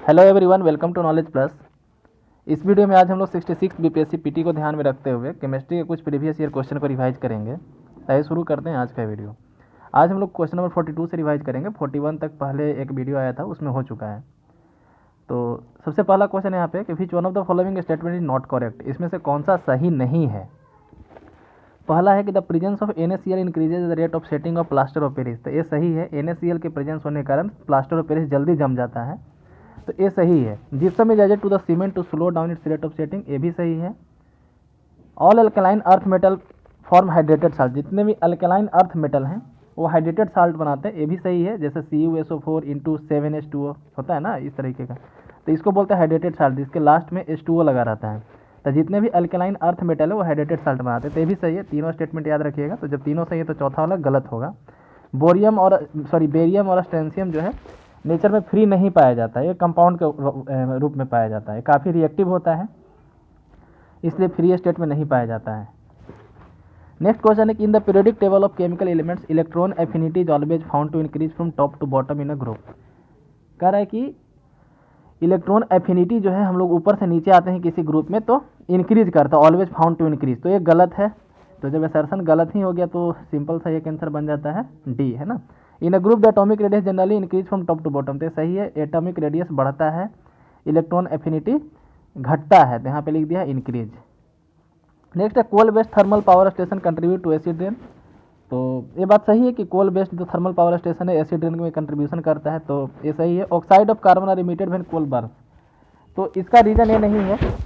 Hello everyone, welcome to knowledge plus. इस video में आज हम लोग 66 बीपीएससी पीटी को ध्यान में रखते हुए केमिस्ट्री के कुछ प्रीवियस ईयर क्वेश्चन को रिवाइज करेंगे। आइए शुरू करते हैं आज का वीडियो। आज हम लोग क्वेश्चन नंबर 42 से रिवाइज करेंगे। 41 तक पहले एक वीडियो आया था, उसमें हो चुका है। तो सबसे पहला क्वेश्चन यहाँ पे कि which one of the following statement is not correct, इसमें से कौन सा सही नहीं है। पहला है कि the presence of NaCl increases the rate of setting of plaster of Paris. तो ये सही है, NaCl के प्रेजेंस होने के कारण प्लास्टर ऑफ पेरिस जल्दी जम जाता है, तो ये सही है। Gypsum is added to the cement to slow down its rate of setting, ये भी सही है। All alkaline earth metal form hydrated salt, जितने भी अल्कलाइन अर्थ मेटल हैं वो हाइड्रेटेड साल्ट बनाते हैं, ये भी सही है। जैसे CuSO4 इंटू 7H2O होता है ना, इस तरीके का, तो इसको बोलते हैं हाइड्रेटेड साल्ट, जिसके लास्ट में H2O लगा रहता है। तो जितने भी अल्कलाइन अर्थ मेटल है वो हाइड्रेटेड साल्ट बनाते हैं, तो ये भी सही है। तीनों स्टेटमेंट याद रखिएगा। तो जब तीनों सही है तो चौथा वाला गलत होगा। बेरियम और स्ट्रेंशियम जो है नेचर में फ्री नहीं पाया जाता है, ये कंपाउंड के रूप में पाया जाता है, काफ़ी रिएक्टिव होता है, इसलिए फ्री स्टेट में नहीं पाया जाता है। नेक्स्ट क्वेश्चन है कि in the periodic table of chemical elements electron affinity is always found to increase from top to bottom in a group. कह रहा है कि इलेक्ट्रॉन एफिनिटी जो है हम लोग ऊपर से नीचे आते हैं किसी ग्रुप में तो इंक्रीज करता है, ऑलवेज फाउंड टू इंक्रीज, तो ये गलत है। तो जब असर्शन गलत ही हो गया तो सिंपल सा एक आंसर बन जाता है डी, है ना। In a group the atomic radius generally increase from top to bottom, तो सही है। एटॉमिक रेडियस बढ़ता है, इलेक्ट्रॉन एफिनिटी घटता है, तो यहाँ पे लिख दिया इंक्रीज। नेक्स्ट है coal based thermal power station contribute to acid rain, तो ये बात सही है कि कोल बेस्ड जो थर्मल पावर स्टेशन है एसिड रेन में कंट्रीब्यूशन करता है, तो ये सही है। Oxide of carbon are emitted when coal burn, तो इसका रीजन ये नहीं है।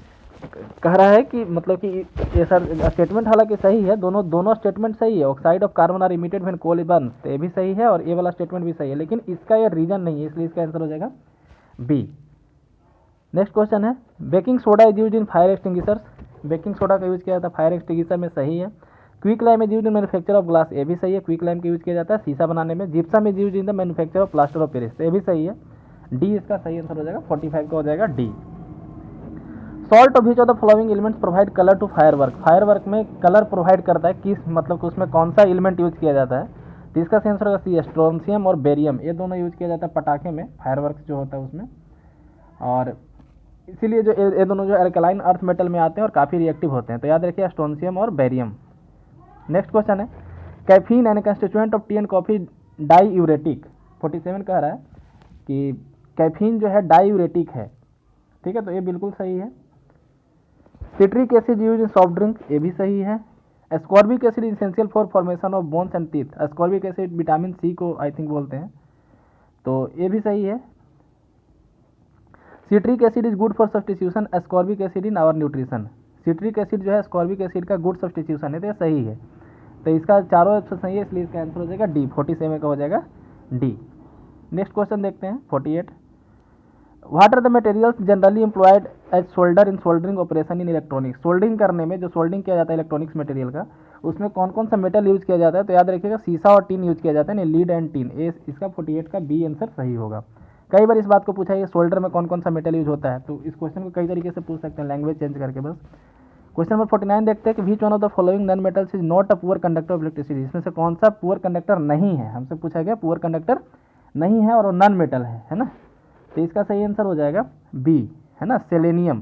कह रहा है कि मतलब कि ये सर स्टेटमेंट हालांकि सही है, दोनों स्टेटमेंट सही है। Oxide of carbon are emitted when coal burn, तो ये भी सही है और ये वाला स्टेटमेंट भी सही है, लेकिन इसका ये रीजन नहीं है, इसलिए इसका आंसर हो जाएगा बी। नेक्स्ट क्वेश्चन है baking soda is use in fire extinguishers, baking soda का यूज किया जाता है फायर एक्सटिंग्विशर में, सही है। Quick lime is use in manufacture of glass, ये भी सही है, क्विक लाइम का यूज किया जाता है शीशा बनाने में। Gypsum is use in the manufacture of plaster of Paris, ये भी सही है। डी इसका सही आंसर हो जाएगा, 45 का हो जाएगा D. Salt of which of the following elements provide colour to firework, firework में कलर प्रोवाइड करता है किस, मतलब कि उसमें कौन सा एलिमेंट यूज किया जाता है, तो इसका आंसर होगा सी, स्ट्रोंशियम और बेरियम, ये दोनों यूज किया जाता है पटाखे में, फायरवर्क जो होता है उसमें, और इसीलिए जो ये दोनों जो अल्कलाइन अर्थ मेटल में आते हैं और काफ़ी रिएक्टिव होते हैं, तो याद रखिए स्ट्रोंशियम और बेरियम। नेक्स्ट क्वेश्चन है caffeine and constituent of tea and coffee diuretic, 47 कह रहा है कि कैफीन जो है डाई यूरेटिक है, ठीक है, तो ये बिल्कुल सही है। Citric acid use in soft drink, ये भी सही है। Ascorbic acid essential for formation of bones and teeth, ascorbic acid vitamin C को आई थिंक बोलते हैं, तो ये भी सही है। Citric acid is good for substitution ascorbic acid in our nutrition, citric acid जो है एस्कॉर्बिक एसिड का गुड सब्सटीट्यूशन है, तो ये सही है। तो इसका चारों ऑप्शन सही है, इसलिए इसका आंसर हो जाएगा डी, 47 का हो जाएगा डी। नेक्स्ट क्वेश्चन देखते हैं 48। What are the materials generally employed as solder in soldering operation in electronics, soldering करने में जो सोल्डरिंग किया जाता है इलेक्ट्रॉनिक्स मटेरियल का, उसमें कौन कौन सा मेटल यूज किया जाता है, तो याद रखिएगा शीशा और टीन यूज किया जाता है ना, लीड एंड टीन, ये इसका 48 का बी आंसर सही होगा। कई बार इस बात को पूछा है सोल्डर में कौन कौन सा मेटल यूज होता है, तो इस क्वेश्चन को कई तरीके से पूछ सकते हैं, लैंग्वेज चेंज करके बस। क्वेश्चन नंबर 49 देखते हैं कि which one of the following non metals is not a poor conductor of electricity, इसमें से कौन सा पुअर कंडक्टर नहीं है, हमसे पूछा गया पुअर कंडक्टर नहीं है और वो नॉन मेटल है ना, तो इसका सही आंसर हो जाएगा बी, है ना, सेलेनियम।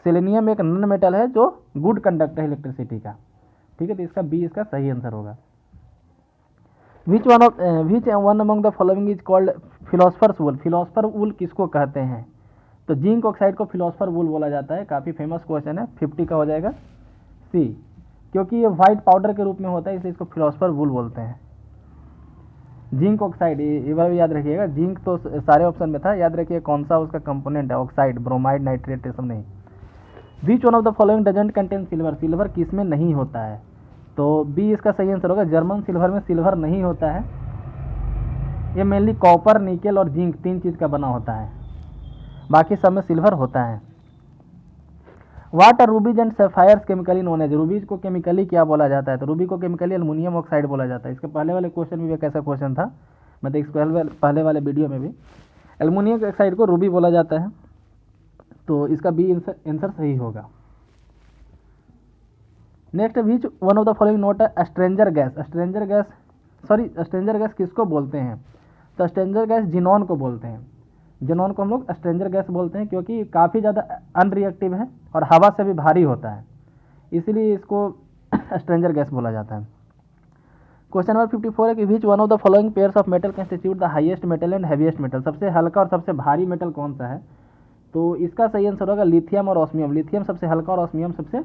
सेलेनियम एक नॉन मेटल है जो गुड कंडक्टर है इलेक्ट्रिसिटी का, ठीक है, तो इसका बी इसका सही आंसर होगा। Which one among the following is called philosophers wool, philosopher wool किसको कहते हैं, तो जिंक ऑक्साइड को फिलोसफर वूल बोला जाता है, काफ़ी फेमस क्वेश्चन है, 50 का हो जाएगा सी, क्योंकि ये व्हाइट पाउडर के रूप में होता है इसलिए इसको फिलोसफर वूल बोलते हैं। जिंक ऑक्साइड, ये बार भी याद रखिएगा, जिंक तो सारे ऑप्शन में था, याद रखिए कौन सा उसका कंपोनेंट है, ऑक्साइड, ब्रोमाइड, नाइट्रेट, ये सब नहीं। विच one of the following doesn't contain silver, silver किस में नहीं होता है, तो बी इसका सही आंसर होगा, जर्मन सिल्वर में सिल्वर नहीं होता है, ये मेनली कॉपर, निकेल और जिंक 3 चीज़ का बना होता है, बाकी सब में सिल्वर होता है। What are rubies and sapphires chemically known as, rubies को केमिकली क्या बोला जाता है, तो रूबी को केमिकली एल्युमिनियम ऑक्साइड बोला जाता है। इसके पहले वाले क्वेश्चन में भी एक ऐसा क्वेश्चन था, मतलब इस पहले वाले वीडियो में भी एल्युमिनियम ऑक्साइड को रूबी बोला जाता है, तो इसका बी आंसर सही होगा। Next which one of the following note है स्ट्रेंजर गैस, स्ट्रेंजर गैस किसको बोलते हैं, तो स्ट्रेंजर गैस जिनॉन को बोलते हैं, जेनॉन को हम लोग स्ट्रेंजर गैस बोलते हैं क्योंकि काफ़ी ज़्यादा अनरिएक्टिव है और हवा से भी भारी होता है, इसीलिए इसको स्ट्रेंजर गैस बोला जाता है। क्वेश्चन नंबर 54 है कि which one of the following pairs of metal constitute the highest metal and heaviest metal, सबसे हल्का और सबसे भारी मेटल कौन सा है? तो इसका सही आंसर होगा लिथियम और ऑस्मियम। लिथियम सबसे हल्का और ऑस्मियम सबसे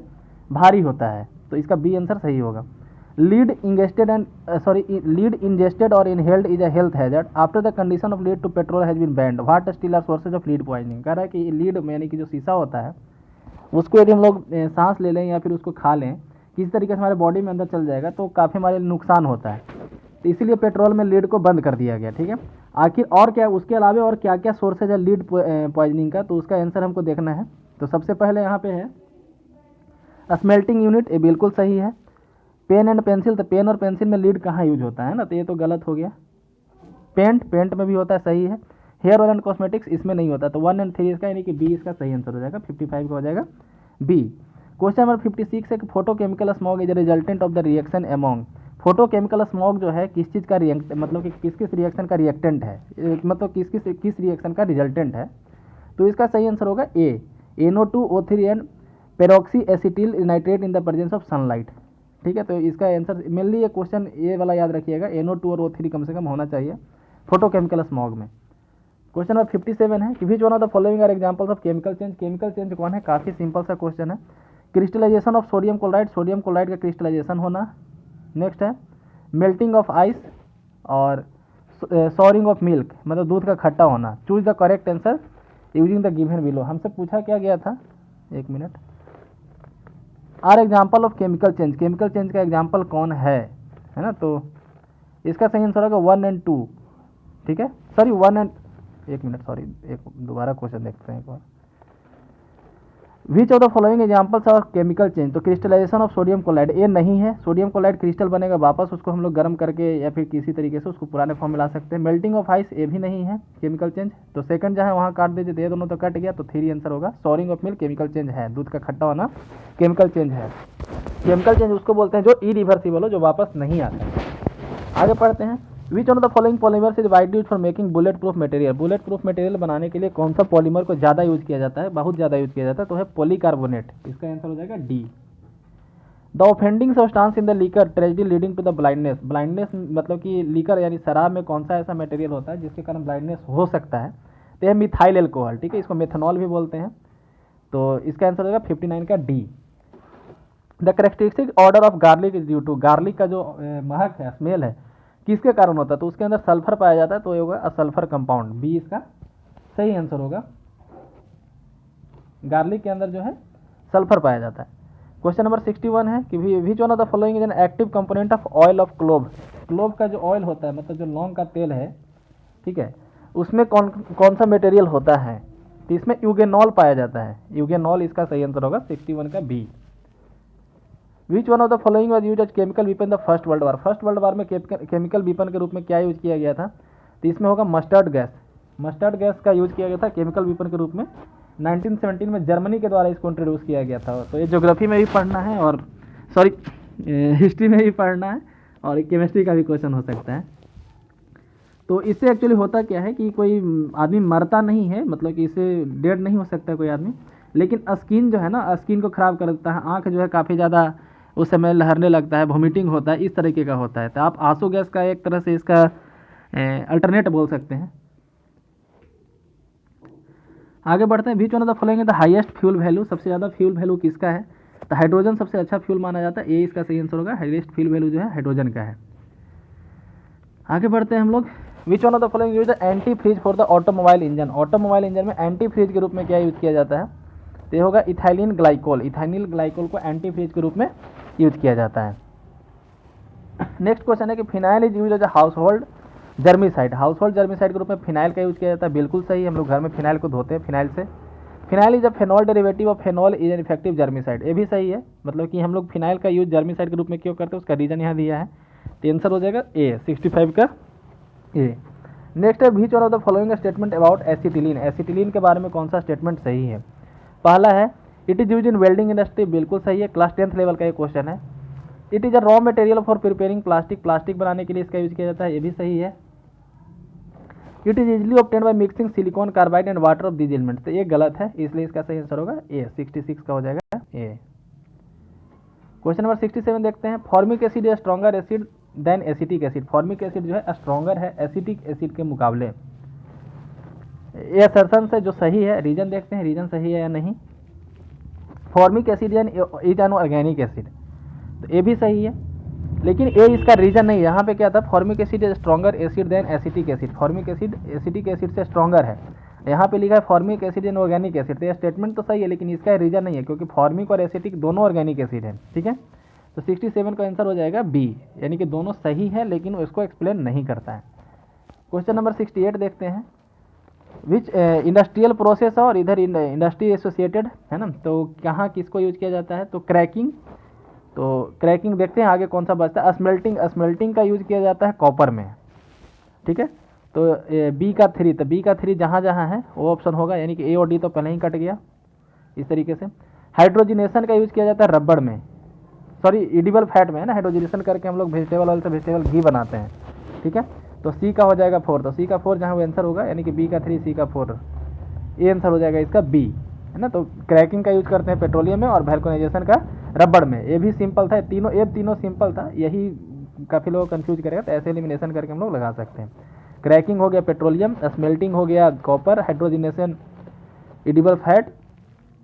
भारी होता है, तो इसका बी आंसर सही होगा। लीड इंजेस्टेड और inhaled is a health hazard after the condition of lead to petrol has been banned, what still are sources of lead poisoning. कह रहा है कि लीड यानी कि जो शीशा होता है उसको यदि हम लोग सांस ले लें या फिर उसको खा लें, किसी तरीके से हमारे बॉडी में अंदर चल जाएगा तो काफ़ी हमारे नुकसान होता है, तो इसीलिए पेट्रोल में लीड को बंद कर दिया गया। ठीक है, आखिर और क्या उसके अलावा और क्या क्या सोर्सेज है लीड पॉइजनिंग का, तो उसका आंसर हमको देखना है। तो सबसे पहले यहाँ पे है स्मेल्टिंग यूनिट, ये बिल्कुल सही है। पेन एंड पेंसिल, तो पेन और पेंसिल में लीड कहाँ यूज होता है ना, तो ये तो गलत हो गया। पेंट में भी होता है, सही है। हेयर ऑयल एंड कॉस्मेटिक्स, इसमें नहीं होता, तो 1 और 3 इसका यानी कि बी इसका सही आंसर हो जाएगा। 55 का हो जाएगा बी। क्वेश्चन नंबर 56 है कि photochemical smog is resultant of the reaction among. Photochemical smog जो है किस चीज़ का मतलब कि किस रिएक्शन का रिएक्टेंट है, मतलब किस रिएक्शन का रिजल्टेंट है, तो इसका सही आंसर होगा ए, NO2O3 and peroxy acetyl nitrate in the presence of sunlight. ठीक है, तो इसका आंसर मेनली ये क्वेश्चन ये वाला याद रखिएगा, NO2 और O3 कम से कम होना चाहिए फोटोकेमिकल स्मॉग में। क्वेश्चन नंबर 57 है कि which one of the following are examples of chemical change. Chemical change कौन है, काफ़ी सिंपल सा क्वेश्चन है। Crystallization of sodium chloride, sodium chloride का क्रिस्टलाइजेशन होना। नेक्स्ट है मेल्टिंग ऑफ आइस और सॉरिंग ऑफ मिल्क, मतलब दूध का खट्टा होना। Choose the correct answer using the given below. हमसे पूछा क्या गया था, एक minute, are example of chemical change, chemical change का एग्जाम्पल कौन है ना, तो इसका सही आंसर होगा 1 और 2। ठीक है, सॉरी 1 और एक मिनट, सॉरी एक दोबारा क्वेश्चन देखते हैं एक बार। Which of the following examples of chemical change, तो क्रिस्टलाइजेशन ऑफ सोडियम क्लोराइड ये नहीं है, सोडियम क्लोराइड क्रिस्टल बनेगा वापस, उसको हम लोग गर्म करके या फिर किसी तरीके से उसको पुराने फॉर्म में ला सकते हैं। मेल्टिंग ऑफ आइस ये भी नहीं है केमिकल चेंज, तो सेकंड जहाँ वहाँ काट दीजिए, ये दोनों तो कट गया, तो 3 आंसर होगा। Soaring of milk chemical change है, दूध का खट्टा होना केमिकल चेंज है। केमिकल चेंज उसको बोलते हैं जो इरिवर्सिबल हो, जो वापस नहीं आता। आगे पढ़ते हैं, which of the following polymers is widely use for making bullet proof material. Bullet proof material बनाने के लिए कौन सा पॉलीमर को ज़्यादा यूज किया जाता है, बहुत ज़्यादा यूज किया जाता है, तो है पॉलीकार्बोनेट। इसका आंसर हो जाएगा D. The offending substance in the liquor tragedy leading to the blindness. Blindness मतलब कि लीकर यानी शराब में कौन सा ऐसा मटेरियल होता है जिसके कारण ब्लाइंडनेस हो सकता है, तो यह मिथाइल एल्कोहल। ठीक है, इसको मेथनॉल भी बोलते हैं, तो इसका आंसर हो जाएगा 59 का D. The characteristic order of garlic is due to, garlic का जो महक है, स्मेल है, किसके कारण होता है, तो उसके अंदर सल्फर पाया जाता है, तो ये होगा असल्फर कंपाउंड, बी इसका सही आंसर होगा। गार्लिक के अंदर जो है सल्फर पाया जाता है। क्वेश्चन नंबर 61 है कि which one of the following is an active component of oil of clove. Clove का जो ऑयल होता है, मतलब जो लौंग का तेल है, ठीक है, उसमें कौन सा मटेरियल होता है, तो इसमें यूगेनॉल पाया जाता है। यूगेनॉल इसका सही आंसर होगा 61 का B. Which one of the following was used as chemical weapon the first world war. First world war में केमिकल वेपन के रूप में क्या यूज किया गया था, तो इसमें होगा मस्टर्ड गैस। मस्टर्ड गैस का यूज किया गया था केमिकल वेपन के रूप में 1917 में, जर्मनी के द्वारा इसको इंट्रोड्यूस किया गया था। तो ये ज्योग्राफी में भी पढ़ना है और सॉरी हिस्ट्री में भी पढ़ना है और केमिस्ट्री का भी क्वेश्चन हो सकता है। तो इससे एक्चुअली होता क्या है कि कोई आदमी मरता नहीं है, मतलब कि इससे डेड नहीं हो सकता कोई आदमी, लेकिन स्किन जो है ना, स्किन को ख़राब कर देता है। आँख जो है काफ़ी ज़्यादा उस समय लहरने लगता है, वॉमिटिंग होता है, इस तरीके का होता है। तो आप आंसू गैस का एक तरह से इसका अल्टरनेट बोल सकते हैं। आगे बढ़ते हैं, which one of the following the highest fuel value, सबसे ज़्यादा फ्यूल वैल्यू किसका है, तो हाइड्रोजन सबसे अच्छा फ्यूल माना जाता है, ये इसका सही आंसर होगा। हाईएस्ट फ्यूल वैल्यू जो है हाइड्रोजन का है। आगे बढ़ते हैं हम लोग, which one of the following use antifreeze for the automobile engine. Automobile engine में एंटी फ्रीज के रूप में क्या यूज किया जाता है, तो ये होगा इथाइलिन ग्लाइकोल। इथाइलिन ग्लाइकोल को एंटी फ्रीज के रूप में यूज किया जाता है। नेक्स्ट क्वेश्चन है कि phenyl is use as a household germicide. Household germicide के रूप में फिनाइल का यूज किया जाता है, बिल्कुल सही। हम लोग घर में फिनाइल को धोते हैं फिनाइल से। Phenyl is a phenol derivative of phenol is an effective germicide, ये भी सही है। मतलब कि हम लोग फिनाइल का यूज जर्मिसाइड के रूप में क्यों करते हैं, उसका रीजन यहाँ दिया है, तो आंसर हो जाएगा ए, 65 का ए। नेक्स्ट है, which one of the following statement about acetylene. Acetylene के बारे में कौन सा स्टेटमेंट सही है। पहला है it is use in welding industry, बिल्कुल सही है, क्लास 10th लेवल का ये क्वेश्चन है। It is a raw material for preparing plastic, plastic बनाने के लिए इसका यूज किया जाता है, ये भी सही है। It is easily obtained by mixing silicon carbide and water of these element. तो ये गलत है, इसलिए इसका सही आंसर होगा ए, 66 का हो जाएगा ए। क्वेश्चन नंबर 67 देखते हैं। Formic acid is stronger acid than acetic acid. Formic acid जो है स्ट्रॉन्गर है एसिटिक एसिड के मुकाबले। ये असर्शन से जो सही है, रीजन देखते हैं रीजन सही है या नहीं। Formic acid is an organic acid, तो ये भी सही है, लेकिन ये इसका रीजन नहीं है। यहाँ पे क्या था, formic acid is stronger acid than acetic acid. Formic acid acetic acid से स्ट्रॉन्गर है, यहाँ पे लिखा है formic acid an organic acid. तो ये स्टेटमेंट तो सही है, लेकिन इसका रीजन नहीं है, क्योंकि फॉर्मिक और एसिटिक दोनों ऑर्गेनिक एसिड है। ठीक है, तो 67 का आंसर हो जाएगा बी, यानी कि दोनों सही है लेकिन उसको एक्सप्लेन नहीं करता है। क्वेश्चन नंबर 68 देखते हैं। विच इंडस्ट्रियल प्रोसेस, और इधर इंडस्ट्री एसोसिएटेड है ना, तो कहाँ किसको यूज किया जाता है, तो क्रैकिंग। तो क्रैकिंग देखते हैं आगे कौन सा बचता है। स्मेल्टिंग, स्मेल्टिंग का यूज किया जाता है कॉपर में। ठीक है, तो बी का 3, तो बी का 3 जहाँ जहाँ है वो ऑप्शन होगा, यानी कि ए और डी तो पहले ही कट गया इस तरीके से। हाइड्रोजिनेशन का यूज किया जाता है रबड़ में, सॉरी एडिबल फैट में है ना, हाइड्रोजिनेशन करके हम लोग वेजिटेबल ऑयल से वेजिटेबल घी बनाते हैं। ठीक है, तो सी का हो जाएगा 4, तो सी का 4 जहाँ वो आंसर होगा, यानी कि बी का 3 सी का 4, ये आंसर हो जाएगा इसका बी, है ना। तो क्रैकिंग का यूज करते हैं पेट्रोलियम में और वैल्कनाइजेशन का रबड़ में। ये भी सिंपल था, तीनों सिंपल था, यही काफ़ी लोग कंफ्यूज करेगा, तो ऐसे एलिमिनेशन करके हम लोग लगा सकते हैं। क्रैकिंग हो गया पेट्रोलियम, स्मेल्टिंग हो गया कॉपर, हाइड्रोजिनेशन एडिबल फैट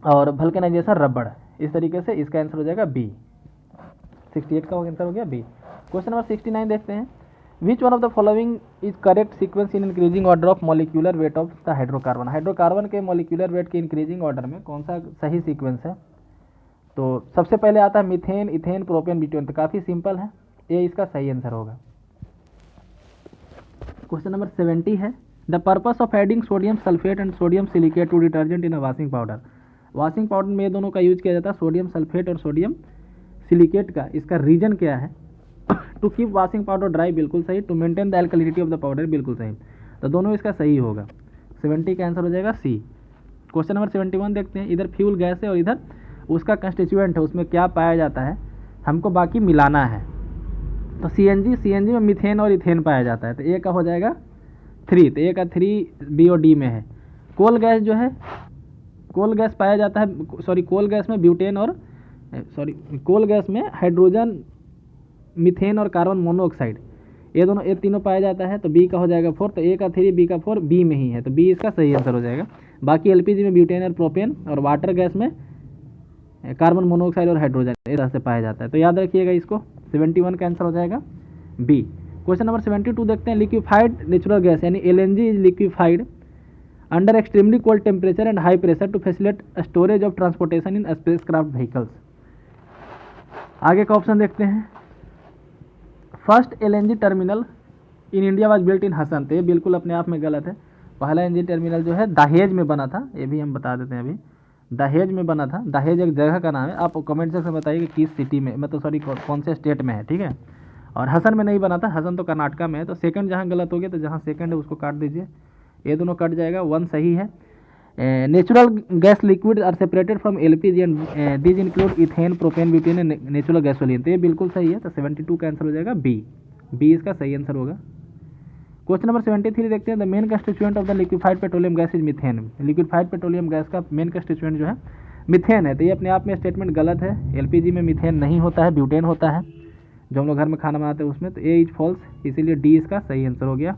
और वल्कनाइजेशन रबड़। इस तरीके से इसका आंसर हो जाएगा बी। 68 का आंसर हो गया बी। क्वेश्चन नंबर 69 देखते हैं। विच one of the following is correct sequence in increasing order of molecular weight of the hydrocarbon. Hydrocarbon के मॉलिक्यूलर वेट के इंक्रीजिंग ऑर्डर में कौन सा सही सीक्वेंस है। तो सबसे पहले आता है मीथेन, इथेन, प्रोपेन, ब्यूटेन। तो काफ़ी सिंपल है, ये इसका सही आंसर होगा। क्वेश्चन नंबर 70 है। The purpose of adding sodium sulphate and sodium silicate to detergent in a washing powder. Washing powder में ये दोनों का यूज किया जाता है, सोडियम सल्फेट और सोडियम सिलिकेट का। इसका रीजन क्या है, to keep washing powder dry, बिल्कुल सही। To maintain the alkalinity of the powder, बिल्कुल सही। तो दोनों इसका सही होगा, 70 का आंसर हो जाएगा सी। क्वेश्चन नंबर 71 देखते हैं। इधर फ्यूल गैस है और इधर उसका कंस्टिट्यूएंट है, उसमें क्या पाया जाता है, हमको बाकी मिलाना है। तो सीएनजी में मीथेन और इथेन पाया जाता है, तो ए का हो जाएगा 3, तो ए का 3 बी और डी में है। कोल गैस जो है, कोल गैस पाया जाता है, सॉरी कोल गैस में ब्यूटेन और कोल गैस में हाइड्रोजन, मीथेन और कार्बन मोनोऑक्साइड, ये तीनों पाया जाता है। तो बी का हो जाएगा 4, तो ए का 3 बी का 4 बी में ही है, तो बी इसका सही आंसर हो जाएगा। बाकी एलपीजी में ब्यूटेन और प्रोपेन और वाटर गैस में कार्बन मोनोऑक्साइड और हाइड्रोजन इस तरह से पाया जाता है। तो याद रखिएगा इसको, 71 का आंसर हो जाएगा बी। क्वेश्चन नंबर 72 देखते हैं। लिक्विफाइड नेचुरल गैस यानी LNG is liquefied under extremely cold temperature and high pressure to facilitate storage of transportation in spacecraft vehicles. आगे का ऑप्शन देखते हैं। First LNG terminal in India was built in Hassan. तो ये बिल्कुल अपने आप में गलत है। पहला एलएनजी टर्मिनल जो है दहेज में बना था, ये भी हम बता देते हैं। अभी दहेज में बना था, दहेज एक जगह का नाम है। आप कमेंट सेक्शन में बताइए कि किस सिटी में, मतलब सॉरी कौन से स्टेट में है, ठीक है। और हसन में नहीं बना था, हसन तो कर्नाटका में है। तो सेकंड जहाँ गलत हो गया, तो जहाँ सेकंड है उसको काट दीजिए, ये दोनों कट जाएगा, 1 सही है। Natural gas liquid are separated from LPG and these include ethane, propane, butane and natural gasoline. तो ये बिल्कुल सही है, तो 72 का आंसर हो जाएगा बी। बी इसका सही आंसर होगा। क्वेश्चन नंबर 73 देखते हैं। The main constituent of the liquefied petroleum gas is methane. Liquefied petroleum gas का मेन कंस्टिट्यूएंट जो है मीथेन है। तो ये अपने आप में स्टेटमेंट गलत है। एलपीजी में मीथेन नहीं होता है, ब्यूटेन होता है, जो हम लोग घर में खाना बनाते हैं उसमें। तो ए इज फॉल्स, इसीलिए डी इसका सही आंसर हो गया।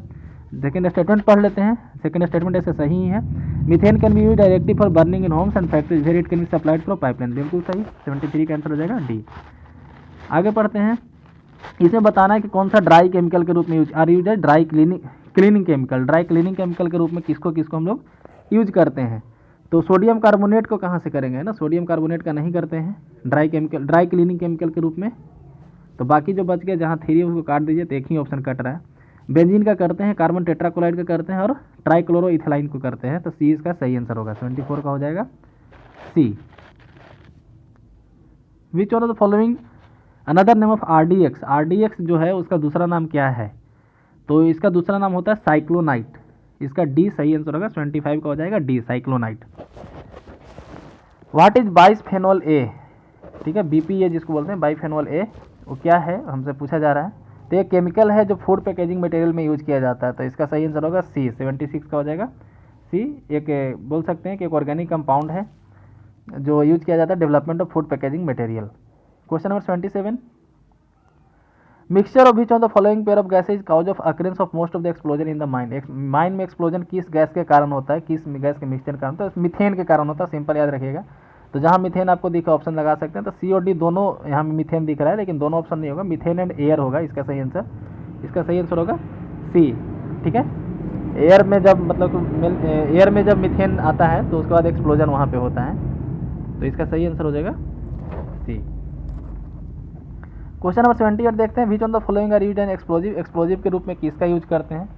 सेकेंड स्टेटमेंट पढ़ लेते हैं। सेकेंड स्टेटमेंट ऐसे सही ही है। Methane can be use directly for burning in homes and factories where it can be supplied from pipeline, बिल्कुल सही। 73 का आंसर हो जाएगा डी। आगे पढ़ते हैं। इसमें बताना है कि कौन सा ड्राई केमिकल के रूप में यूज है dry cleaning chemical. Dry cleaning chemical के रूप में किसको हम लोग यूज करते हैं। तो सोडियम कार्बोनेट को कहाँ से करेंगे, है ना। सोडियम कार्बोनेट का नहीं करते हैं ड्राई क्लीनिंग केमिकल के रूप में। तो बाकी जो बच गया, जहाँ 3 है उसको काट दीजिए, तो एक ही ऑप्शन कट रहा है। बेंजीन का करते हैं, कार्बन टेट्राक्लोराइड का करते हैं और ट्राइक्लोरोइथिलाइन को करते हैं। तो सी इसका सही आंसर होगा, 74 का हो जाएगा C. Which of the following another name of RDX. RDX जो है उसका दूसरा नाम क्या है, तो इसका दूसरा नाम होता है साइक्लोनाइट। इसका डी सही आंसर होगा, 25 का हो जाएगा डी साइक्लोनाइट। व्हाट इज बाइसफेनॉल ए, ठीक है, बीपीए जिसको बोलते हैं बाइफेनॉल ए, वो क्या है हमसे पूछा जा रहा है। तो ये केमिकल है जो फूड पैकेजिंग मटेरियल में यूज किया जाता है, तो इसका सही आंसर होगा सी, 76 का हो जाएगा सी। एक बोल सकते हैं कि एक ऑर्गेनिक कंपाउंड है जो यूज किया जाता है development of food packaging material. Question number 27, mixture of which of the following pair of gases cause of occurrence of most of the explosion in the mine. एक माइन में explosion किस gas के कारण होता है, किस गैस के mixture के कारण होता है, मिथेन के कारण होता है, सिंपल याद रखिएगा। तो जहाँ मिथेन आपको दिखा ऑप्शन लगा सकते हैं, तो सी और डी दोनों यहाँ मिथेन दिख रहा है, लेकिन दोनों ऑप्शन नहीं होगा, मिथेन एंड एयर होगा इसका सही आंसर। इसका सही आंसर होगा सी, ठीक है। एयर में जब मतलब एयर में जब मिथेन आता है तो उसके बाद एक्सप्लोजन वहाँ पे होता है, तो इसका सही आंसर हो जाएगा सी। क्वेश्चन नंबर 78 देखते हैं, which on the following are used an explosive. Explosive के रूप में किसका यूज करते हैं,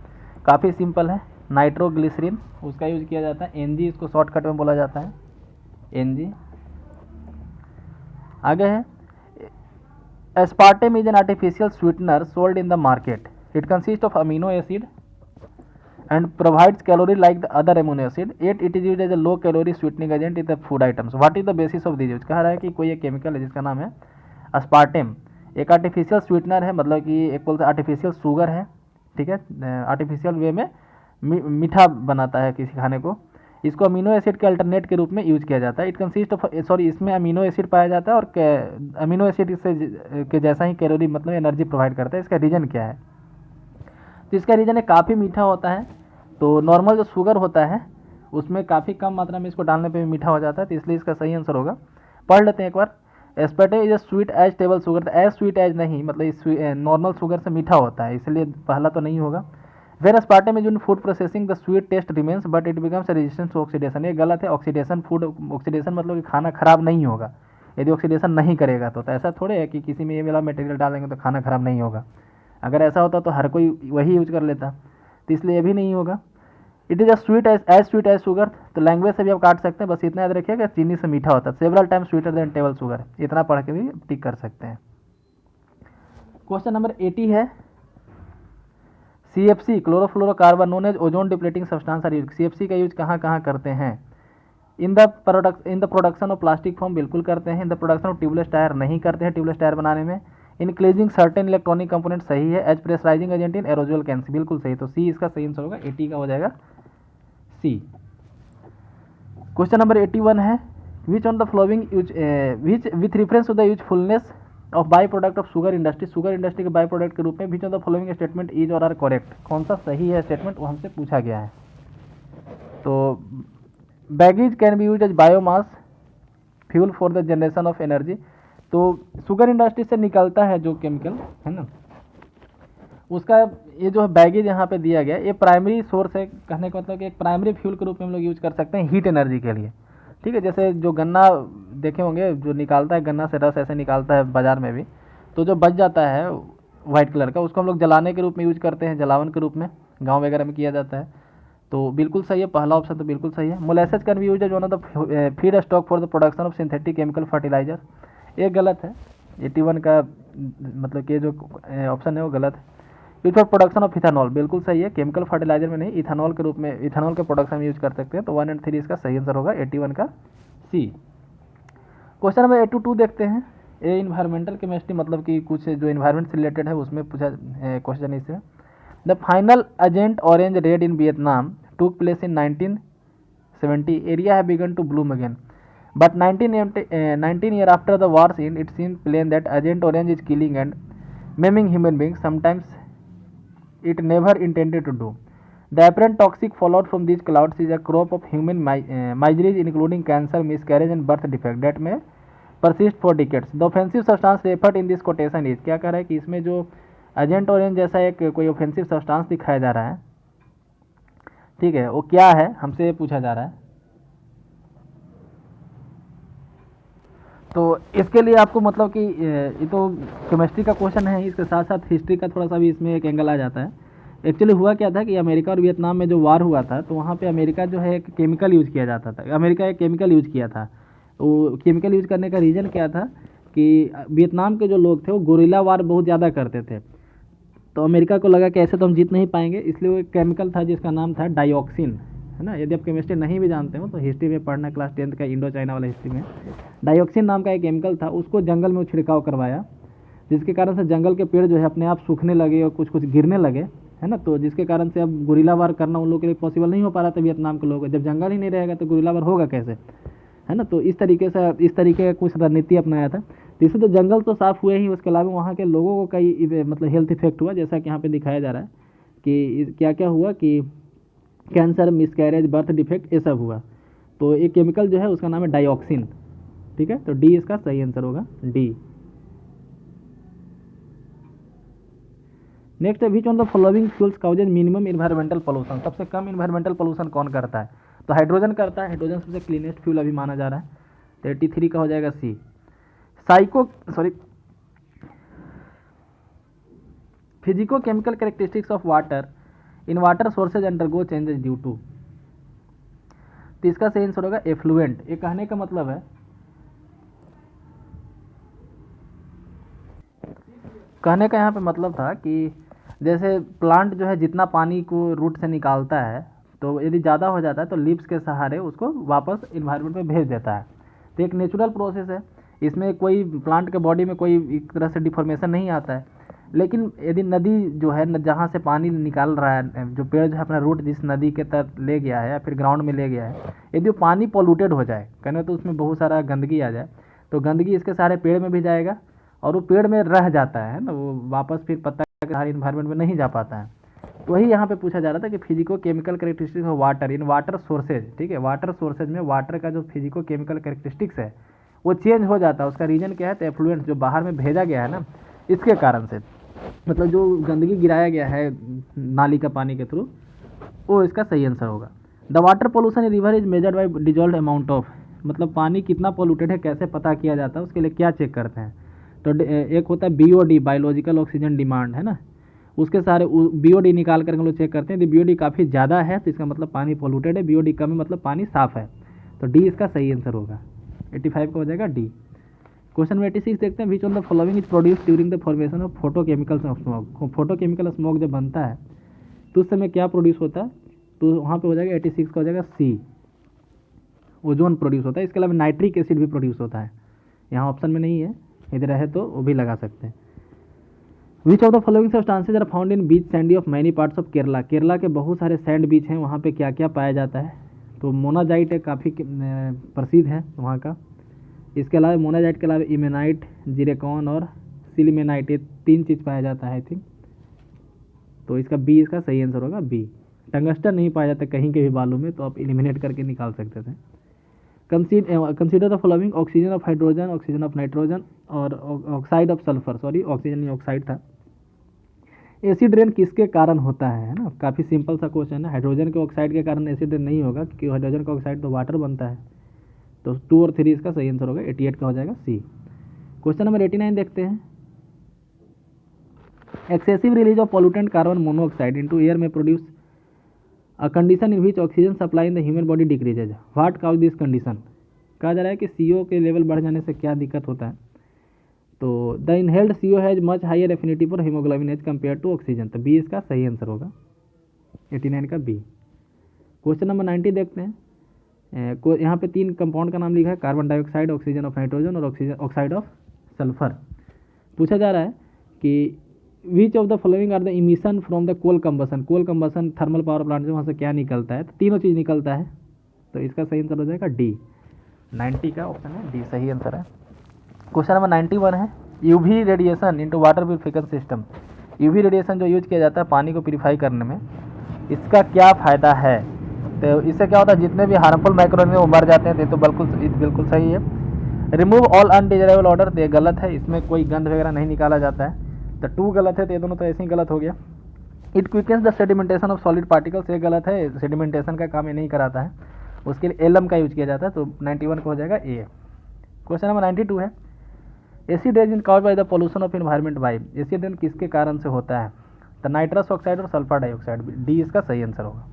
काफ़ी सिंपल है, नाइट्रोग्लिसरीन उसका यूज किया जाता है, एनजी इसको शॉर्टकट में बोला जाता है, एनजी। आगे है, aspartame is an artificial sweetener sold in the market, it consist of amino acid and provides calorie like the other amino acid, yet it is used as a low calorie sweetening agent in the food items. What is the basis of this use? कह रहा है कि कोई एक chemical है जिसका नाम है अस्पार्टेम, एक आर्टिफिशियल स्वीटनर है, मतलब कि एक बोलते आर्टिफिशियल शुगर है, ठीक है, आर्टिफिशियल वे में मीठा बनाता है किसी खाने को। इसको अमीनो एसिड के अल्टरनेट के रूप में यूज किया जाता है। इट कंसिस्ट ऑफ इसमें अमीनो एसिड पाया जाता है और अमीनो एसिड से के जैसा ही कैलोरी मतलब एनर्जी प्रोवाइड करता है। इसका रीजन क्या है, तो इसका रीजन है काफ़ी मीठा होता है, तो नॉर्मल जो शुगर होता है उसमें काफ़ी कम मात्रा में इसको डालने पे भी मीठा हो जाता है, तो इसलिए इसका सही आंसर होगा। पढ़ लेते हैं एक बार, aspartame is a sweet as table sugar, तो एज स्वीट एज नहीं, मतलब इस नॉर्मल शुगर से मीठा होता है, इसलिए पहला तो नहीं होगा। Where aspartame is in food processing the sweet taste remains but it becomes resistance to oxidation, ये गलत है। ऑक्सीडेशन फूड ऑक्सीडेशन मतलब कि खाना खराब नहीं होगा यदि ऑक्सीडेशन नहीं करेगा तो ऐसा थोड़े है कि किसी में ये वाला मटेरियल डालेंगे तो खाना खराब नहीं होगा। अगर ऐसा होता तो हर कोई वही यूज कर लेता, तो इसलिए ये भी नहीं होगा। It is a sweet as sweet as sugar, तो लैंग्वेज से भी आप काट सकते हैं, बस इतना याद रखिएगा चीनी से मीठा होता है, several time sweeter than table sugar, इतना पढ़ के भी टिक कर सकते हैं। क्वेश्चन नंबर 80 है, CFC chlorofluorocarbon known as ozone depleting substance are use. CFC का यूज कहाँ कहाँ करते हैं, in the production of plastic form बिल्कुल करते हैं, in the production of tubeless tyre नहीं करते हैं, ट्यूबलेस टायर बनाने में, in cleansing certain electronic component सही है, as pressurising agent in aerosol cancer बिल्कुल सही, तो सी इसका सही आंसर होगा, 80 का हो जाएगा सी। क्वेश्चन नंबर 81 है, which on the following use which with reference to the usefulness of by product of sugar industry, sugar industry के बाई प्रोडक्ट के रूप में which on the following statement is or are correct, कौन सा सही है statement वो हमसे पूछा गया है। तो bagasse can be use as biomass fuel for the generation of energy, तो शुगर इंडस्ट्री से निकलता है जो केमिकल है ना, उसका ये जो बैगेज यहाँ पे दिया गया, ये प्राइमरी सोर्स है, कहने का मतलब कि एक प्राइमरी फ्यूल के रूप में हम लोग यूज कर सकते हैं हीट एनर्जी के लिए, ठीक है। जैसे जो गन्ना देखे होंगे जो निकालता है गन्ना से रस ऐसे निकालता है बाजार में भी, तो जो बच जाता है वाइट कलर का उसको हम लोग जलाने के रूप में यूज करते हैं, जलावन के रूप में गाँव वगैरह में किया जाता है, तो बिल्कुल सही है, पहला ऑप्शन तो बिल्कुल सही है। Molasses can be use as one of the feed stock for the production of synthetic chemical fertiliser, ये गलत है, 81 का मतलब कि जो ऑप्शन है वो गलत है। Use for production of ethanol बिल्कुल सही है, केमिकल फर्टिलाइजर में नहीं, इथानॉल के रूप में इथानॉल के प्रोडक्शन में यूज कर सकते हैं, तो 1 और 3 इसका सही आंसर होगा, 81 का सी। क्वेश्चन नंबर 82 देखते हैं, ये इन्वायरमेंटल केमिस्ट्री मतलब कि कुछ जो इन्वायरमेंट से रिलेटेड है उसमें पूछा क्वेश्चन इससे। The final agent orange red in Vietnam took place in 1970, area have began to bloom again, but 19 year after the war scene, it seems plain that Agent Orange is killing and maiming human beings, sometimes it never intended to do. The apparent toxic fallout from these clouds is a crop of human miseries including cancer, miscarriage and birth defect that may persist for decades. The offensive substance referred in this quotation is, क्या कह रहा है कि इसमें जो agent orange जैसा एक कोई ऑफेंसिव सब्सटेंस दिखाया जा रहा है, ठीक है, वो क्या है हमसे पूछा जा रहा है। तो इसके लिए आपको मतलब कि ये तो केमिस्ट्री का क्वेश्चन है, इसके साथ साथ हिस्ट्री का थोड़ा सा भी इसमें एक एंगल आ जाता है। एक्चुअली हुआ क्या था कि अमेरिका और वियतनाम में जो वार हुआ था तो वहाँ पे अमेरिका जो है एक केमिकल यूज़ किया जाता था, अमेरिका एक केमिकल यूज़ किया था, तो केमिकल यूज़ करने का रीज़न क्या था कि वियतनाम के जो लोग थे वो गोरिल्ला वार बहुत ज़्यादा करते थे, तो अमेरिका को लगा कि ऐसे तो हम जीत नहीं पाएंगे, इसलिए वो एक केमिकल था जिसका नाम था डाइऑक्सिन, है ना। यदि आप केमिस्ट्री नहीं भी जानते हो तो हिस्ट्री में पढ़ना, क्लास 10th का इंडो चाइना वाला हिस्ट्री में, डाइऑक्सिन नाम का एक केमिकल था, उसको जंगल में छिड़काव करवाया, जिसके कारण से जंगल के पेड़ जो है अपने आप सूखने लगे और कुछ कुछ गिरने लगे, है ना। तो जिसके कारण से अब गुरिल्ला वार करना उन लोगों के लिए पॉसिबल नहीं हो पा रहा था वियतनाम के लोगों को। जब जंगल ही नहीं रहेगा तो गुरिल्ला वार होगा कैसे, है ना। तो इस तरीके का कुछ रणनीति अपनाया था। तो इससे तो जंगल तो साफ हुए ही, उसके अलावा वहाँ के लोगों को कई मतलब हेल्थ इफेक्ट हुआ, जैसा कि यहाँ पे दिखाया जा रहा है कि क्या क्या हुआ कि कैंसर, मिसकैरेज, बर्थ डिफेक्ट, ये सब हुआ। तो एक केमिकल जो है उसका नाम है डाइऑक्सिन, ठीक है। तो डी इसका सही आंसर होगा, डी। नेक्स्ट है which on the following fuels causes minimum environmental pollution. सबसे कम इन्वायरमेंटल पोल्यूशन कौन करता है, तो हाइड्रोजन करता है। हाइड्रोजन सबसे क्लीनेस्ट फ्यूल अभी माना जा रहा है। तो 83 का हो जाएगा C. Physico chemical characteristics of water in water sources undergo changes due to. तो इसका सही आंसर होगा एफ्लुएंट। ये कहने का मतलब है, कहने का यहाँ पे मतलब था कि जैसे प्लांट जो है जितना पानी को रूट से निकालता है, तो यदि ज़्यादा हो जाता है तो लीव्स के सहारे उसको वापस इन्वायरमेंट में भेज देता है। तो एक नेचुरल प्रोसेस है, इसमें कोई प्लांट के बॉडी में कोई एक तरह से डिफॉर्मेशन नहीं आता है। लेकिन यदि नदी जो है जहाँ से पानी निकाल रहा है, जो पेड़ जो है अपना रूट जिस नदी के तहत ले गया है या फिर ग्राउंड में ले गया है, यदि वो पानी पॉल्यूटेड हो जाए, कहने तो उसमें बहुत सारा गंदगी आ जाए, तो गंदगी इसके सारे पेड़ में भी जाएगा और वो पेड़ में रह जाता है ना, वो वापस फिर पत्ता के हर इन्वायरमेंट में नहीं जा पाता है। तो वही यहाँ पे पूछा जा रहा था कि physico chemical characteristics of water in water sources, ठीक है। वाटर सोर्सेज में वाटर का जो फिजिको केमिकल कैरेक्टरिस्टिक्स है वो चेंज हो जाता है। उसका रीजन क्या है, तो एफ्लुएंट जो बाहर में भेजा गया है ना, इसके कारण से, मतलब जो गंदगी गिराया गया है नाली का पानी के थ्रू, वो इसका सही आंसर होगा। The water pollution in river is measured by dissolve amount of, मतलब पानी कितना पोल्यूटेड है कैसे पता किया जाता है, उसके लिए क्या चेक करते हैं। तो एक होता है BOD, बायोलॉजिकल ऑक्सीजन डिमांड, है ना। उसके सारे BOD निकाल कर हम लोग चेक करते हैं। यदि BOD काफ़ी ज़्यादा है तो इसका मतलब पानी पोल्यूटेड है, BOD कम है मतलब पानी साफ़ है। तो डी इसका सही आंसर होगा, 85 का हो जाएगा डी। क्वेश्चन नंबर 86 देखते हैं, which on the following is produce during the formation of photochemical of smoke. Photochemical smoke जब बनता है तो उस समय क्या प्रोड्यूस होता है, तो वहाँ पे हो जाएगा 86 का हो जाएगा सी, ओजोन प्रोड्यूस होता है। इसके अलावा नाइट्रिक एसिड भी प्रोड्यूस होता है, यहाँ ऑप्शन में नहीं है, इधर है तो वो भी लगा सकते हैं। Which of the following substances are found in beach sandy of many parts of Kerala. Kerala के बहुत सारे सैंड बीच हैं, वहाँ पे क्या क्या पाया जाता है, तो मोनाजाइट है, काफ़ी प्रसिद्ध है वहाँ का। इसके अलावा मोनाजाइट के अलावा इमेनाइट, जिरेकॉन और सिलिमेनाइट, ये 3 चीज़ पाया जाता है आई थिंक। तो इसका बी इसका सही आंसर होगा, बी। टंगस्टन नहीं पाया जाता कहीं के भी बालू में, तो आप एलिमिनेट करके निकाल सकते थे। Consider the following, oxygen of hydrogen, oxygen of nitrogen और oxide of sulphur, sorry oxygen नहीं ऑक्साइड था। एसिड रेन किसके कारण होता है ना, काफ़ी सिंपल सा क्वेश्चन है। हाइड्रोजन के ऑक्साइड के कारण एसिड रेन नहीं होगा, क्योंकि हाइड्रोजन का ऑक्साइड तो वाटर बनता है। तो 2 और 3 इसका सही आंसर होगा, 88 का हो जाएगा सी। क्वेश्चन नंबर 89 देखते हैं, excessive release of pollutant carbon monoxide into air में produce a condition in which oxygen supply in the human body decreases, what cause this condition. कहा जा रहा है कि CO के लेवल बढ़ जाने से क्या दिक्कत होता है, तो the inhaled CO has much higher affinity for haemoglobin as compare to oxygen. तो बी इसका सही आंसर होगा, 89 का बी। क्वेश्चन नंबर 90 देखते हैं, यहाँ पे 3 कंपाउंड का नाम लिखा है, carbon dioxide, oxygen of nitrogen और ऑक्साइड ऑफ सल्फर। पूछा जा रहा है कि which of the following are the emission from the coal combustion. Coal combustion thermal power plant से वहाँ से क्या निकलता है, तो तीनों चीज़ निकलता है। तो इसका सही आंसर हो जाएगा डी, 90 का ऑप्शन है डी सही आंसर है। क्वेश्चन नंबर 91 है, UV radiation into water purification system. UV radiation जो यूज किया जाता है पानी को प्यूरिफाई करने में, इसका क्या फ़ायदा है। तो इससे क्या होता है, जितने भी हार्मफुल माइक्रोऑर्गेनिज्म वो मर जाते हैं। ये तो बिल्कुल सही है। रिमूव ऑल अनडिजायरेबल ऑर्डर, तो ये गलत है, इसमें कोई गंध वगैरह नहीं निकाला जाता है। तो 2 गलत है, तो ये दोनों तो ऐसे ही गलत हो गया। It quickens the sedimentation of solid particles, ये गलत है, सेडिमेंटेशन का काम ये नहीं कराता है, उसके लिए एलम का यूज किया जाता है। तो 91 का हो जाएगा ए। क्वेश्चन नंबर 92 है, acid rain cause by the pollution of environment by. Acid rain किसके कारण से होता है, तो नाइट्रस ऑक्साइड और सल्फर डाइऑक्साइड, डी इसका सही आंसर होगा।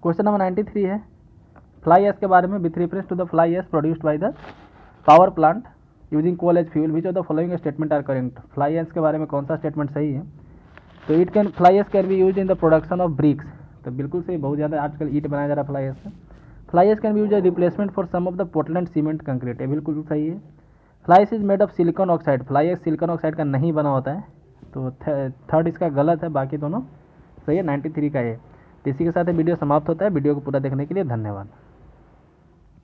क्वेश्चन नंबर 93 है, फ्लाई एश के बारे में, with reference to the fly ash produced by the power plant using coal as fuel, which of the following statement are correct. Fly ash के बारे में कौन सा स्टेटमेंट सही है, तो it can fly ash can be use in the production of bricks. तो बिल्कुल सही, बहुत ज़्यादा आजकल ईट बनाया जा रहा है फ्लाई एश से। Fly ash can be use replacement for some of the Portland cement concrete, ये बिल्कुल सही है। Fly is made of silicon oxide, fly एक सिलिकॉन ऑक्साइड का नहीं बना होता है, तो थर्ड इसका गलत है, बाकी दोनों सही है। 93 का ये। तो इसी के साथ ये वीडियो समाप्त होता है। वीडियो को पूरा देखने के लिए धन्यवाद।